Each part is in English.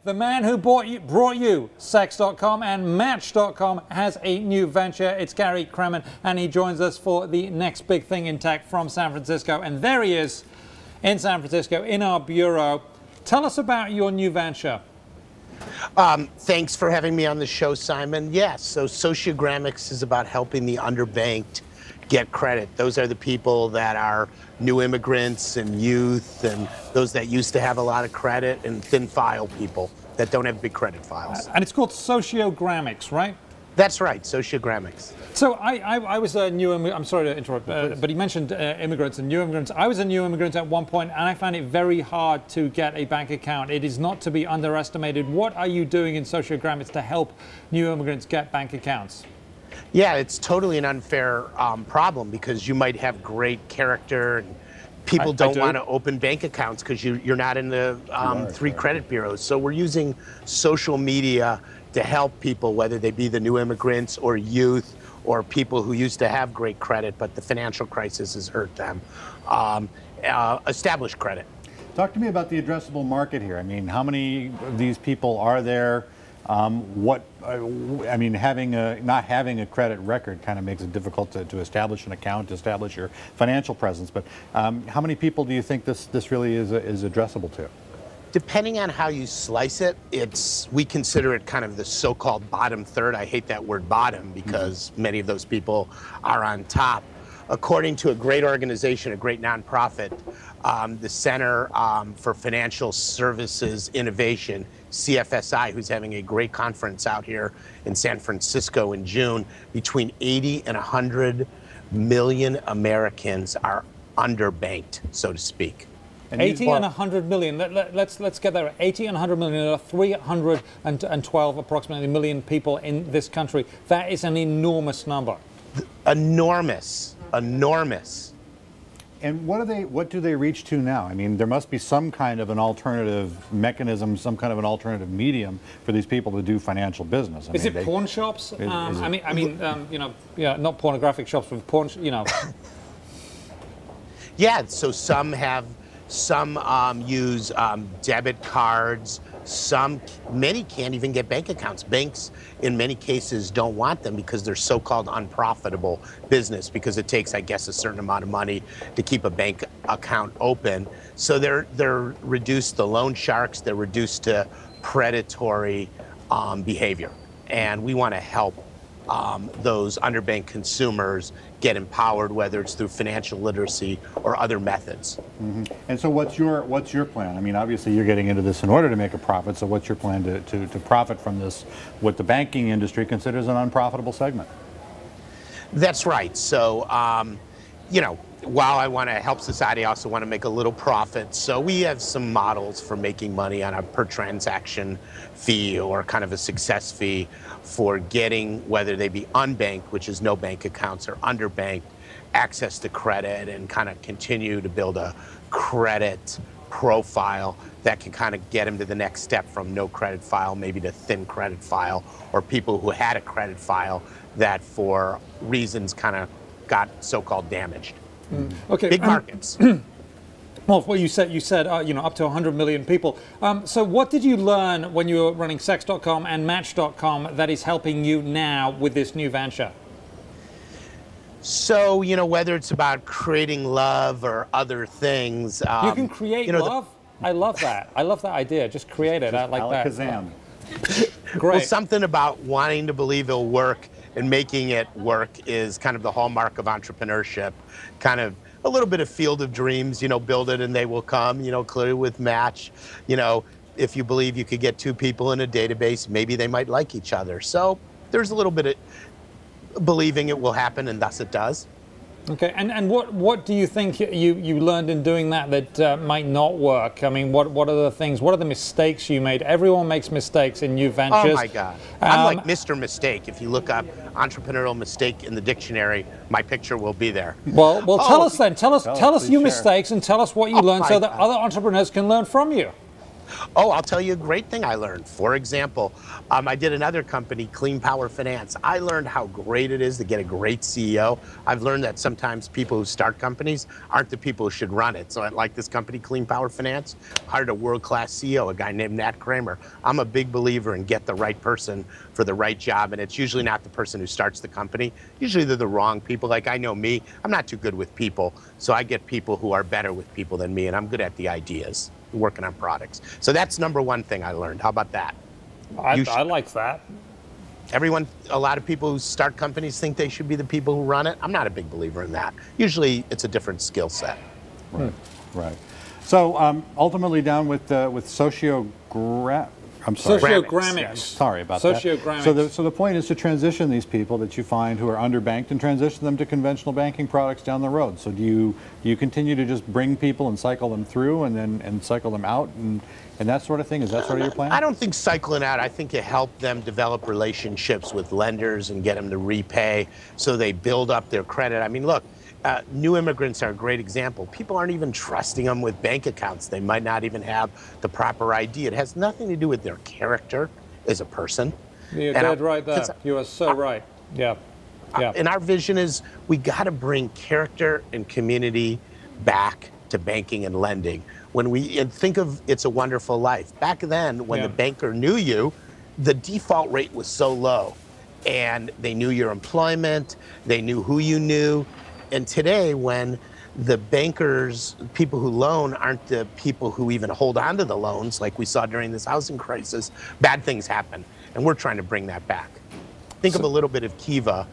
The man who brought you Sex.com and Match.com has a new venture. It's Gary Kremem, and he joins us for the next big thing in tech from San Francisco. And there he is in San Francisco in our bureau. Tell us about your new venture. Thanks for having me on the show, Simon. Yes, so Sociogramics is about helping the underbanked get credit. Those are the people that are new immigrants and youth and those that used to have a lot of credit, and thin file people that don't have big credit files. And it's called Sociogramics, right? That's right, Sociogramics. So I was a new immigrant. I'm sorry to interrupt, but he mentioned immigrants and new immigrants. I was a new immigrant at one point, and I found it very hard to get a bank account. It is not to be underestimated. What are you doing in Sociogramics to help new immigrants get bank accounts? Yeah, it's totally an unfair problem, because you might have great character and people don't want to open bank accounts because you're not in the 3 credit bureaus. So we're using social media to help people, whether they be the new immigrants or youth or people who used to have great credit, but the financial crisis has hurt them, establish credit. Talk to me about the addressable market here. I mean, how many of these people are there? I mean, not having a credit record kind of makes it difficult to establish an account, to establish your financial presence. But how many people do you think this really is addressable to? Depending on how you slice it, we consider it kind of the so-called bottom third. I hate that word bottom, because many of those people are on top. According to a great organization, a great nonprofit, the Center for Financial Services Innovation, CFSI, who's having a great conference out here in San Francisco in June, between 80 and 100 million Americans are underbanked, so to speak. 80 and 100 million. Let's get there. 80 and 100 million. There are 312 approximately million people in this country. That is an enormous number. Enormous. Enormous. And what do they reach to now? I mean, there must be some kind of an alternative mechanism, some kind of an alternative medium for these people to do financial business. Is it pawn shops? You know, yeah, not pornographic shops, but pawn, you know. Yeah, so some use debit cards. Many can't even get bank accounts. Banks, in many cases, don't want them because they're so-called unprofitable business, because it takes, I guess, a certain amount of money to keep a bank account open. So they're reduced to loan sharks. They're reduced to predatory behavior. And we want to help those underbanked consumers get empowered, whether it's through financial literacy or other methods. Mm-hmm. And so what's your plan? I mean, obviously you're getting into this in order to make a profit, so what's your plan to profit from this, what the banking industry considers an unprofitable segment? That's right. So, you know, while I want to help society, I also want to make a little profit. So we have some models for making money on a per transaction fee, or kind of a success fee for getting, whether they be unbanked, which is no bank accounts, or underbanked, access to credit, and kind of continue to build a credit profile that can kind of get them to the next step from no credit file, maybe to thin credit file, or people who had a credit file that for reasons kind of got so-called damaged. Okay. Big markets. Well, you said you know, up to 100 million people. So what did you learn when you were running Sex.com and Match.com that is helping you now with this new venture? So, you know, whether it's about creating love or other things. You can create love? I love that. I love that idea. Just create it. I like that. Alakazam. Great. Well, something about wanting to believe it'll work and making it work is kind of the hallmark of entrepreneurship. Kind of a little bit of field of dreams, you know, build it and they will come, you know, clearly with Match. You know, if you believe you could get 2 people in a database, maybe they might like each other. So there's a little bit of believing it will happen, and thus it does. Okay, and what do you think you learned in doing that might not work? I mean, what are the things, what are the mistakes you made? Everyone makes mistakes in new ventures. Oh my God. I'm like Mr. Mistake. If you look up entrepreneurial mistake in the dictionary, my picture will be there. Well, tell us then. Tell us your mistakes, and tell us what you learned so that other entrepreneurs can learn from you. Oh, I'll tell you a great thing I learned. For example, I did another company, Clean Power Finance. I learned how great it is to get a great CEO. I've learned that sometimes people who start companies aren't the people who should run it. So like this company, Clean Power Finance, hired a world-class CEO, a guy named Nat Kramer. I'm a big believer in get the right person for the right job, and it's usually not the person who starts the company. Usually they're the wrong people. Like I know me, I'm not too good with people, so I get people who are better with people than me, and I'm good at the ideas, working on products. So that's number one thing I learned. How about that? I like that. A lot of people who start companies think they should be the people who run it. I'm not a big believer in that. Usually it's a different skill set. Right, right. So ultimately down with sociogramics. Sociogramics. Sorry about Sociogramics. that. So the point is to transition these people that you find who are underbanked and transition them to conventional banking products down the road. So do you continue to just bring people and cycle them through and cycle them out and that sort of thing? Is that sort of your plan? I don't think cycling out. I think it helped them develop relationships with lenders and get them to repay so they build up their credit. I mean, look, new immigrants are a great example. People aren't even trusting them with bank accounts. They might not even have the proper ID. It has nothing to do with their character as a person. You're dead right there. You are so right. Yeah. Yeah. And our vision is we got to bring character and community back to banking and lending. And think of It's a Wonderful Life. Back then, when the banker knew you, the default rate was so low. And they knew your employment, they knew who you knew. And today, when the bankers, people who loan, aren't the people who even hold on to the loans, like we saw during this housing crisis, bad things happen. And we're trying to bring that back. Think of a little bit of Kiva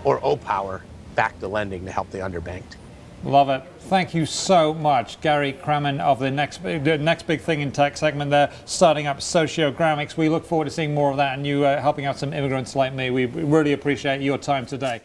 or O-Power back to lending to help the underbanked. Love it. Thank you so much, Gary Kremem of the next big thing in tech segment there, starting up Sociogramics. We look forward to seeing more of that and you helping out some immigrants like me. We really appreciate your time today.